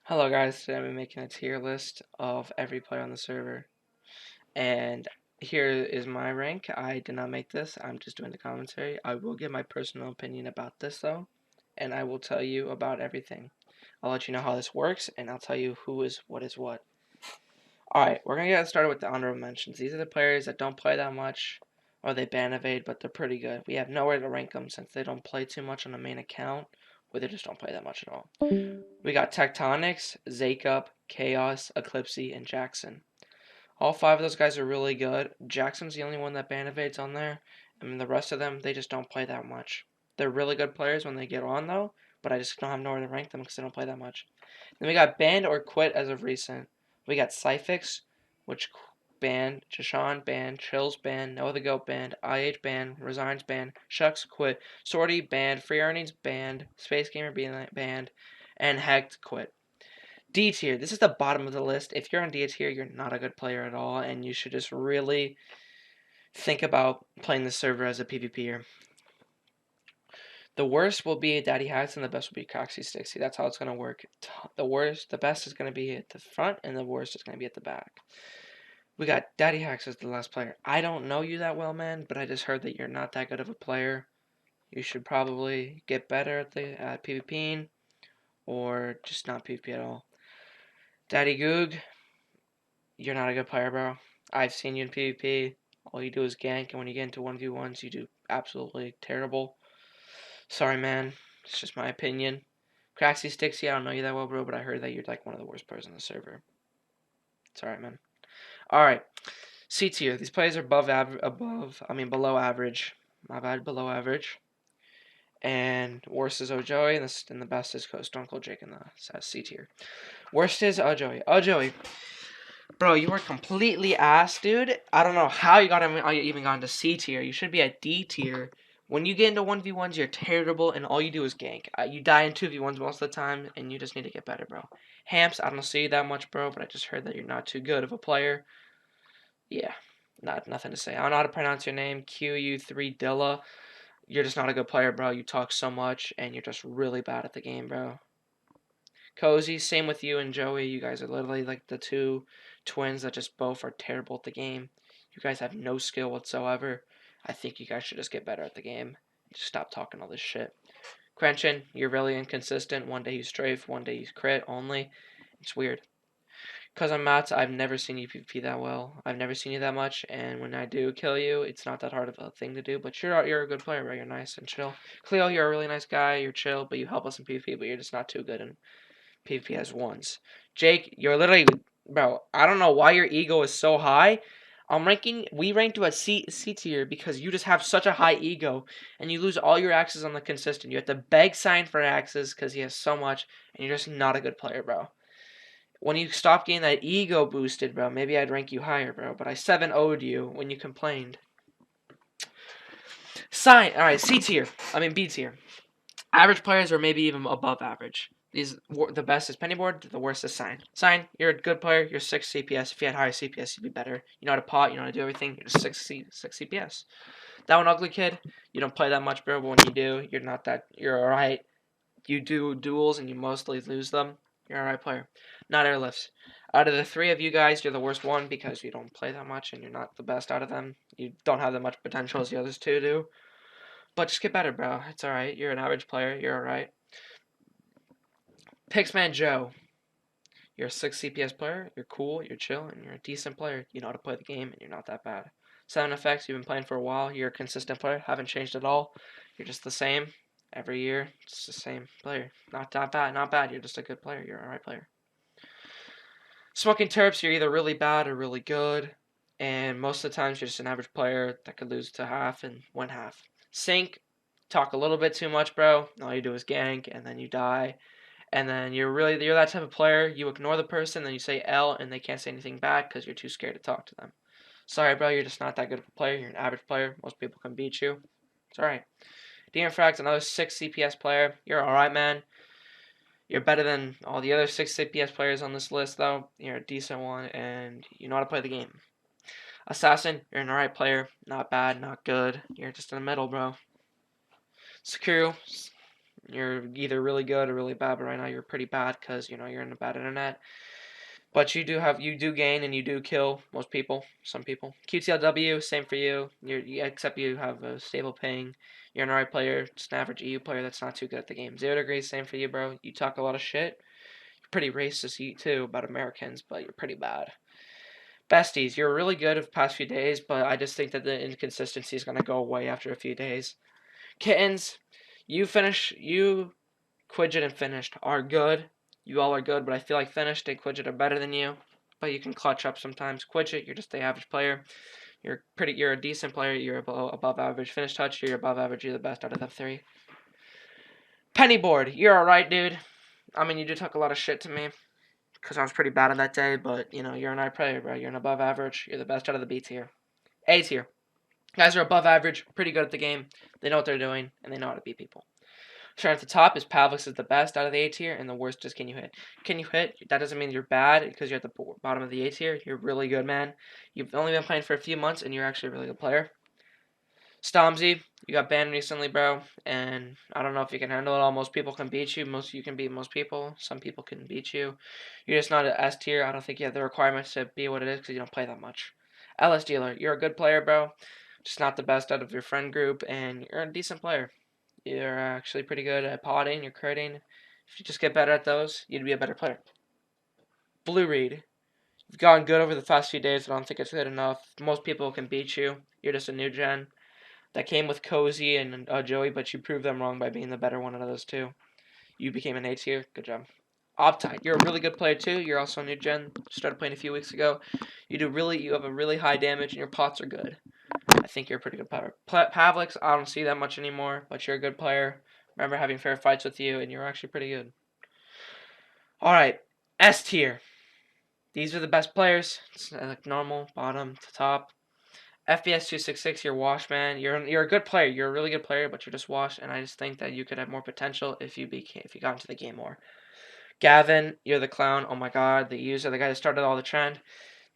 Hello guys, today I'm making a tier list of every player on the server. And here is my rank. I did not make this, I'm just doing the commentary. I will give my personal opinion about this though, and I will tell you about everything. I'll let you know how this works, and I'll tell you who is what. Alright, we're going to get started with the honorable mentions. These are the players that don't play that much, or they ban evade, but they're pretty good. We have nowhere to rank them since they don't play too much on the main account, or they just don't play that much at all. We got Tectonics, Zacup, Chaos, Eclipsey, and Jackson. All five of those guys are really good. Jackson's the only one that ban evades on there, and the rest of them, they just don't play that much. They're really good players when they get on, though, but I just don't have nowhere to rank them because they don't play that much. Then we got banned or quit as of recent. We got Cyfix, which banned, Jashawn banned, Chills banned, Noah the Goat banned, IH banned, Resigns banned, Shucks quit, Sortie banned, Free Earnings banned, Space Gamer banned, and Hecht quit. D tier. This is the bottom of the list. If you're on D tier, you're not a good player at all, and you should just really think about playing the server as a PvPer. The worst will be Daddy Hacks, and the best will be Coxy Stixy. That's how it's going to work. The best is going to be at the front, and the worst is going to be at the back. We got Daddy Hacks as the last player. I don't know you that well, man, but I just heard that you're not that good of a player. You should probably get better at PvPing, or just not PvP at all. Daddy Goog, you're not a good player, bro. I've seen you in PvP. All you do is gank, and when you get into 1v1s, you do absolutely terrible. Sorry, man. It's just my opinion. Craxy Stixy, I don't know you that well, bro, but I heard that you're like one of the worst players on the server. It's alright, man. Alright. C tier. These players are below average. My bad, below average. And worst is Ojoey, and the best is Stone Cold Jake in the C tier. Worst is Ojoey. Ojoey. Bro, you were completely ass, dude. I don't know how you even got into C tier. You should be at D tier. When you get into 1v1s, you're terrible, and all you do is gank. You die in 2v1s most of the time, and you just need to get better, bro. Hamps, I don't see you that much, bro, but I just heard that you're not too good of a player. Yeah, nothing to say. I don't know how to pronounce your name. QU3 Dilla. You're just not a good player, bro. You talk so much, and you're just really bad at the game, bro. Cozy, same with you and Joey. You guys are literally like the two twins that just both are terrible at the game. You guys have no skill whatsoever. I think you guys should just get better at the game. Just stop talking all this shit. Quenchin, you're really inconsistent. One day you strafe, one day you crit only. It's weird. Because I'm Mats, I've never seen you PvP that well. I've never seen you that much, and when I do kill you, it's not that hard of a thing to do. But you're a good player, bro. You're nice and chill. Cleo, you're a really nice guy. You're chill, but you help us in PvP, but you're just not too good in PvP as ones. Jake, you're literally, bro, I don't know why your ego is so high. We ranked you at C tier because you just have such a high ego, and you lose all your axes on the consistent. You have to beg Sign for axes because he has so much, and you're just not a good player, bro. When you stop getting that ego boosted, bro, maybe I'd rank you higher, bro, but I 7-0'd you when you complained. Sign, alright, B tier. Average players are maybe even above average. The best is Pennyboard, the worst is Sign. Sign, you're a good player, you're 6 CPS. If you had higher CPS, you'd be better. You know how to pot, you know how to do everything, you're just 6 CPS. That one ugly kid, you don't play that much, bro, but when you do, you're alright. You do duels and you mostly lose them. You're alright player. Not airlifts. Out of the three of you guys, you're the worst one because you don't play that much and you're not the best out of them. You don't have that much potential as the others two do. But just get better, bro. It's alright. You're an average player. You're alright. Pixman Joe. You're a 6 CPS player. You're cool. You're chill. And you're a decent player. You know how to play the game and you're not that bad. 7 Effects. You've been playing for a while. You're a consistent player. Haven't changed at all. You're just the same. Every year, it's the same player. Not that bad, not bad. You're just a good player. You're an alright player. Smoking Terps, you're either really bad or really good. And most of the times, you're just an average player that could lose to half and win half. Sync, talk a little bit too much, bro. All you do is gank, and then you die. And then you're that type of player. You ignore the person, then you say L, and they can't say anything back because you're too scared to talk to them. Sorry, bro. You're just not that good of a player. You're an average player. Most people can beat you. It's alright. DMFrag's another 6 CPS player. You're alright, man. You're better than all the other 6 CPS players on this list, though. You're a decent one, and you know how to play the game. Assassin, you're an alright player. Not bad, not good. You're just in the middle, bro. Secure, You're either really good or really bad, but right now you're pretty bad because you're in a bad internet. But you do gain and you do kill most people, some people. QTLW, same for you. Except you have a stable ping. You're an alright player, just an average EU player that's not too good at the game. 0 degrees, same for you, bro. You talk a lot of shit. You're pretty racist too about Americans, but you're pretty bad. Besties, you're really good the past few days, but I just think that the inconsistency is gonna go away after a few days. Kittens, you Quidget and Finished are good. You all are good, but I feel like Finished and Quidget are better than you. But you can clutch up sometimes. Quidget, you're just the average player. You're a decent player. You're above average. Finish touch, you're above average. You're the best out of the three. Pennyboard, you're alright, dude. I mean, you did talk a lot of shit to me because I was pretty bad on that day, but you're an alright player, bro. You're an above average. You're the best out of the B tier. A tier. Guys are above average, pretty good at the game. They know what they're doing, and they know how to beat people. Starting at the top is Pavlix is the best out of the A tier, and the worst is Can You Hit. Can You Hit, that doesn't mean you're bad because you're at the bottom of the A tier. You're really good, man. You've only been playing for a few months, and you're actually a really good player. Stormzy, you got banned recently, bro, and I don't know if you can handle it all. Most people can beat you. You can beat most people. Some people can beat you. You're just not an S tier. I don't think you have the requirements to be what it is because you don't play that much. LS Dealer, you're a good player, bro. Just not the best out of your friend group, and you're a decent player. You're actually pretty good at potting, you're critting. If you just get better at those, you'd be a better player. Blue Reed. You've gotten good over the past few days, but I don't think it's good enough. Most people can beat you. You're just a new gen. That came with Cozy and Joey, but you proved them wrong by being the better one out of those two. You became an A tier. Good job. Optide. You're a really good player too. You're also a new gen. Started playing a few weeks ago. You have a really high damage and your pots are good. I think you're a pretty good player. Pavlix, I don't see that much anymore, but you're a good player. Remember having fair fights with you, and you're actually pretty good. Alright, S tier. These are the best players. It's like normal, bottom to top. FBS 266, you're washed, man. You're a good player. You're a really good player, but you're just washed, and I just think that you could have more potential if you got into the game more. Gavin, you're the clown. Oh my god, the user, the guy that started all the trend.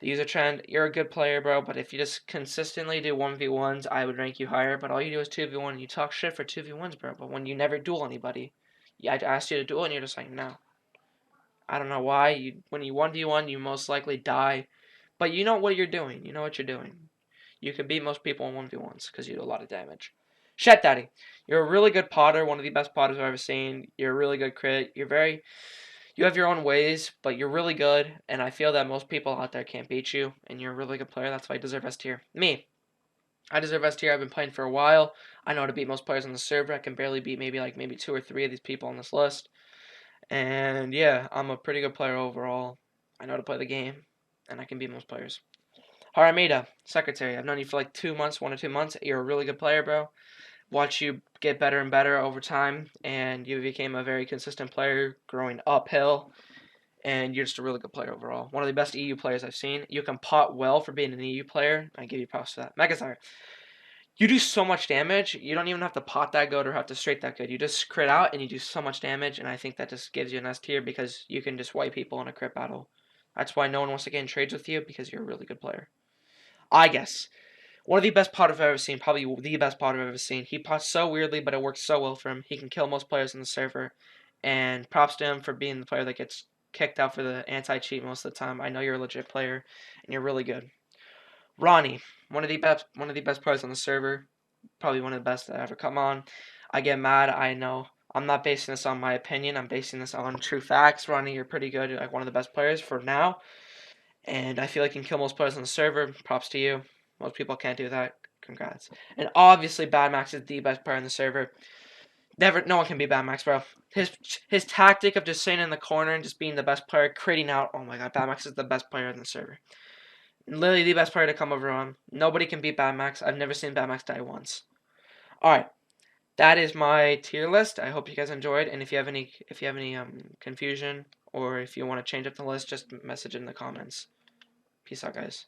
The user trend, you're a good player, bro, but if you just consistently do 1v1s, I would rank you higher, but all you do is 2v1, and you talk shit for 2v1s, bro, but when you never duel anybody, I asked you to duel, and you're just like, no. I don't know why. When you 1v1, you most likely die, but you know what you're doing. You know what you're doing. You can beat most people in 1v1s because you do a lot of damage. ShepDaddyy, you're a really good potter, one of the best potters I've ever seen. You're a really good crit. You have your own ways, but you're really good, and I feel that most people out there can't beat you, and you're a really good player. That's why you deserve S tier. Me, I deserve S tier. I've been playing for a while. I know how to beat most players on the server. I can barely beat maybe 2 or 3 of these people on this list. And yeah, I'm a pretty good player overall. I know how to play the game, and I can beat most players. Harimida, secretary. I've known you for like 2 months, 1 or 2 months. You're a really good player, bro. Watch you get better and better over time, and you became a very consistent player, growing uphill. And you're just a really good player overall. One of the best EU players I've seen. You can pot well for being an EU player. I give you props for that. Megasire. You do so much damage. You don't even have to pot that good or have to straight that good. You just crit out and you do so much damage, and I think that just gives you an S tier because you can just wipe people in a crit battle. That's why no one wants to get in trades with you because you're a really good player. I guess. One of the best potters I've ever seen, probably the best potter I've ever seen. He pots so weirdly, but it works so well for him. He can kill most players in the server. And props to him for being the player that gets kicked out for the anti-cheat most of the time. I know you're a legit player, and you're really good. Ronnie, one of the best players on the server. Probably one of the best that ever come on. I get mad, I know. I'm not basing this on my opinion. I'm basing this on true facts. Ronnie, you're pretty good. You're like one of the best players for now. And I feel like you can kill most players on the server. Props to you. Most people can't do that. Congrats. And obviously, Bad Max is the best player on the server. No one can be Bad Max, bro. His tactic of just sitting in the corner and just being the best player, critting out. Oh my god, Bad Max is the best player on the server. Literally the best player to come over on. Nobody can beat Bad Max. I've never seen Bad Max die once. All right, that is my tier list. I hope you guys enjoyed. And if you have any confusion or if you want to change up the list, just message it in the comments. Peace out, guys.